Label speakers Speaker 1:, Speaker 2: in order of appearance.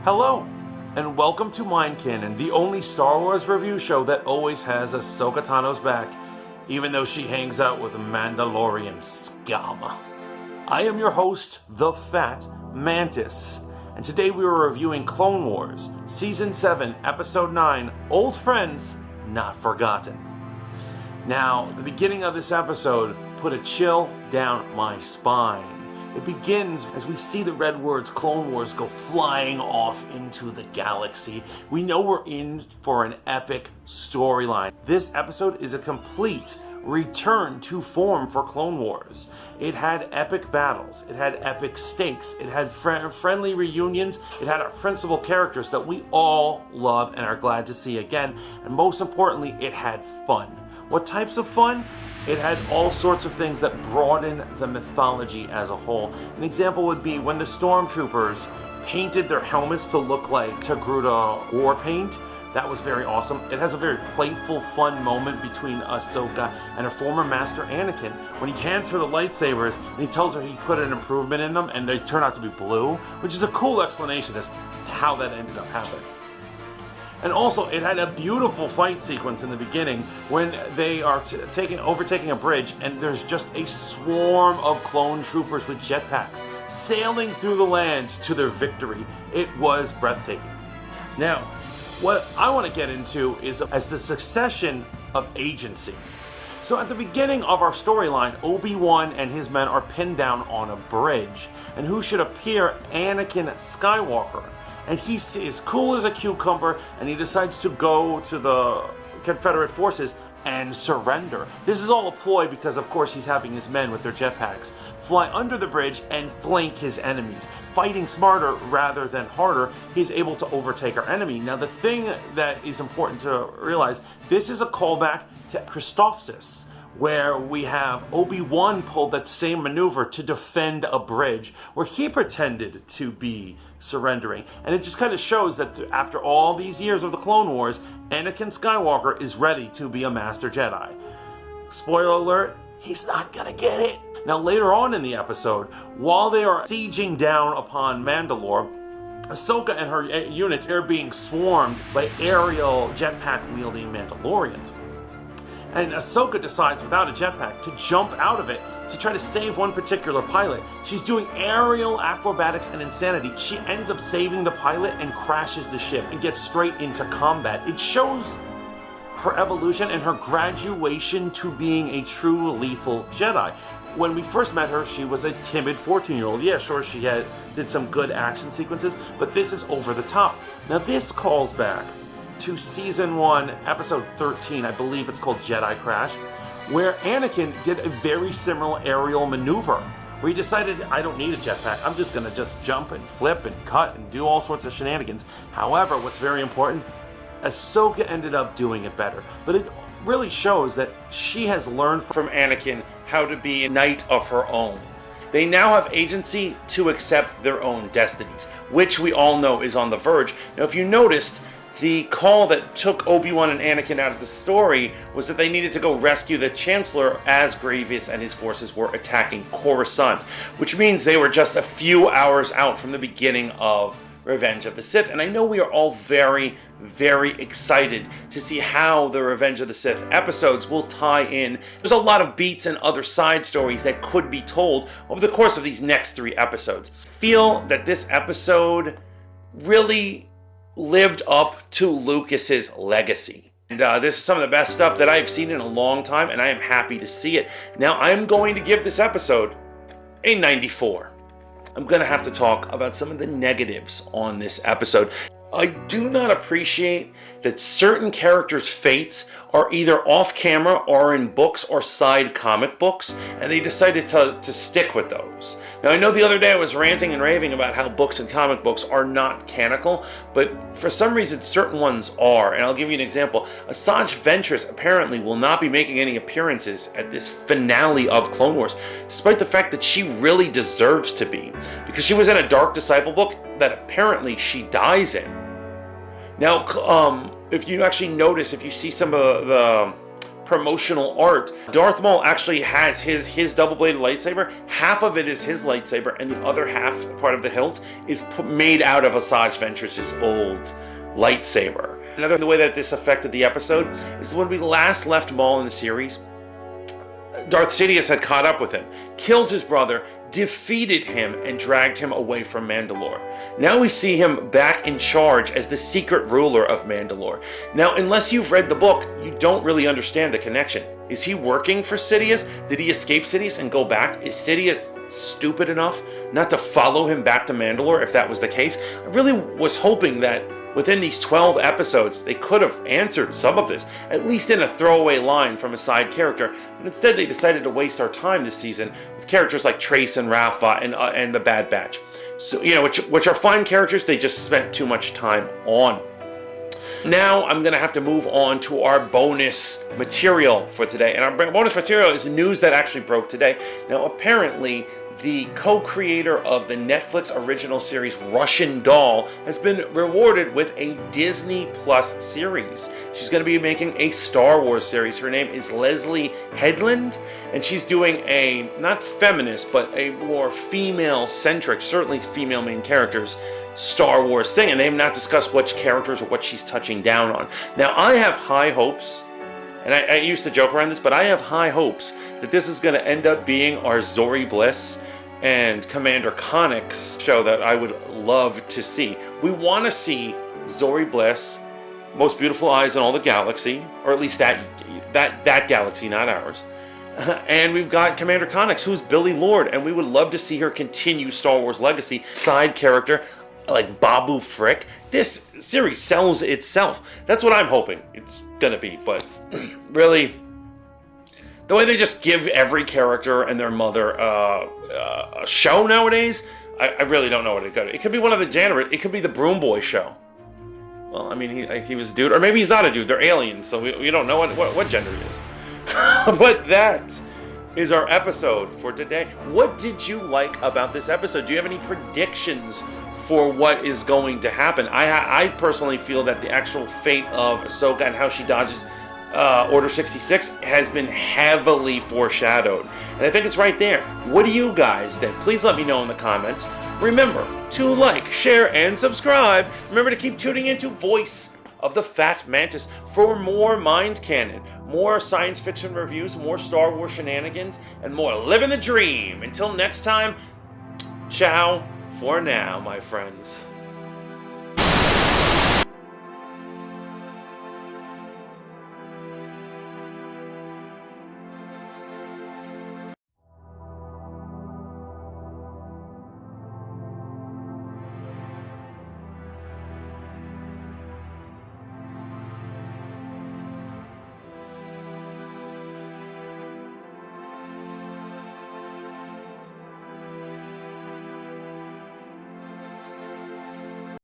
Speaker 1: Hello, and welcome to Mind Canon, the only Star Wars review show that always has Ahsoka Tano's back, even though she hangs out with Mandalorian scum. I am your host, the FAT Mantis, and today we are reviewing Clone Wars, Season 7, Episode 9, Old Friends Not Forgotten. Now, the beginning of this episode put a chill down my spine. It begins as we see the red words Clone Wars go flying off into the galaxy. We know we're in for an epic storyline. This episode is a complete return to form for Clone Wars. It had epic battles, it had epic stakes, it had friendly reunions, it had our principal characters that we all love and are glad to see again, and most importantly, it had fun. What types of fun? It had all sorts of things that broaden the mythology as a whole. An example would be when the stormtroopers painted their helmets to look like Togruta war paint. That was very awesome. It has a very playful, fun moment between Ahsoka and her former master Anakin when he hands her the lightsabers and he tells her he put an improvement in them and they turn out to be blue, which is a cool explanation as to how that ended up happening. And also, it had a beautiful fight sequence in the beginning when they are overtaking a bridge and there's just a swarm of clone troopers with jetpacks sailing through the land to their victory. It was breathtaking. Now, what I want to get into is as the succession of agency. So at the beginning of our storyline, Obi-Wan and his men are pinned down on a bridge. And who should appear? Anakin Skywalker. And he is cool as a cucumber, and he decides to go to the Confederate forces and surrender. This is all a ploy because, of course, he's having his men with their jetpacks fly under the bridge and flank his enemies. Fighting smarter rather than harder, he's able to overtake our enemy. Now, the thing that is important to realize, this is a callback to Christophsis, where we have Obi-Wan pulled that same maneuver to defend a bridge where he pretended to be surrendering. And it just kind of shows that after all these years of the Clone Wars, Anakin Skywalker is ready to be a Master Jedi. Spoiler alert, he's not gonna get it. Now later on in the episode, while they are sieging down upon Mandalore, Ahsoka and her units are being swarmed by aerial jetpack-wielding Mandalorians. And Ahsoka decides, without a jetpack, to jump out of it to try to save one particular pilot. She's doing aerial acrobatics and insanity. She ends up saving the pilot and crashes the ship and gets straight into combat. It shows her evolution and her graduation to being a true lethal Jedi. When we first met her, she was a timid 14-year-old. Yeah, sure, she did some good action sequences, but this is over the top. Now this calls back to Season 1, Episode 13, I believe it's called Jedi Crash, where Anakin did a very similar aerial maneuver, where he decided, I don't need a jetpack, I'm just going to jump and flip and cut and do all sorts of shenanigans. However, what's very important, Ahsoka ended up doing it better. But it really shows that she has learned from Anakin how to be a knight of her own. They now have agency to accept their own destinies, which we all know is on the verge. Now, if you noticed, the call that took Obi-Wan and Anakin out of the story was that they needed to go rescue the Chancellor as Grievous and his forces were attacking Coruscant, which means they were just a few hours out from the beginning of Revenge of the Sith. And I know we are all very, very excited to see how the Revenge of the Sith episodes will tie in. There's a lot of beats and other side stories that could be told over the course of these next 3 episodes. I feel that this episode really lived up to Lucas's legacy. And this is some of the best stuff that I've seen in a long time, and I am happy to see it. Now, I'm going to give this episode a 94. I'm going to have to talk about some of the negatives on this episode. I do not appreciate that certain characters' fates are either off camera or in books or side comic books, and they decided to stick with those. Now, I know the other day I was ranting and raving about how books and comic books are not canonical, but for some reason certain ones are, and I'll give you an example. Asajj Ventress apparently will not be making any appearances at this finale of Clone Wars, despite the fact that she really deserves to be, because she was in a Dark Disciple book that apparently she dies in. Now, if you actually notice, if you see some of the promotional art. Darth Maul actually has his double-bladed lightsaber. Half of it is his lightsaber, and the other half, part of the hilt, is made out of Asajj Ventress's old lightsaber. Another way that this affected the episode is when we last left Maul in the series, Darth Sidious had caught up with him, killed his brother, defeated him, and dragged him away from Mandalore. Now we see him back in charge as the secret ruler of Mandalore. Now, unless you've read the book, you don't really understand the connection. Is he working for Sidious? Did he escape Sidious and go back? Is Sidious stupid enough not to follow him back to Mandalore if that was the case? I really was hoping that within these 12 episodes, they could have answered some of this, at least in a throwaway line from a side character. But instead, they decided to waste our time this season with characters like Trace and Rafa and the Bad Batch. So, which are fine characters, they just spent too much time on. Now, I'm going to have to move on to our bonus material for today. And our bonus material is news that actually broke today. Now, apparently, the co-creator of the Netflix original series Russian Doll has been rewarded with a Disney Plus series. She's going to be making a Star Wars series. Her name is Leslie Headland, and she's doing a, not feminist, but a more female-centric, certainly female main characters, Star Wars thing. And they have not discussed which characters or what she's touching down on. Now, I have high hopes. And I used to joke around this, but I have high hopes that this is going to end up being our Zori Bliss and Commander Konnik's show that I would love to see. We want to see Zori Bliss, most beautiful eyes in all the galaxy, or at least that galaxy, not ours. And we've got Commander Konnik, who's Billy Lord, and we would love to see her continue Star Wars legacy. Side character like Babu Frick. This series sells itself. That's what I'm hoping it's gonna be, but really, the way they just give every character and their mother a show nowadays, I really don't know what it could. It could be one of the janitors. It could be the Broom Boy show. Well, I mean, he was a dude, or maybe he's not a dude. They're aliens, so we don't know what gender he is. But that is our episode for today. What did you like about this episode? Do you have any predictions for what is going to happen? I personally feel that the actual fate of Ahsoka and how she dodges Order 66 has been heavily foreshadowed. And I think it's right there. What do you guys think? Please let me know in the comments. Remember to like, share, and subscribe. Remember to keep tuning into Voice of the Fat Mantis for more Mind Canon, more science fiction reviews, more Star Wars shenanigans, and more living the dream. Until next time, ciao for now, my friends.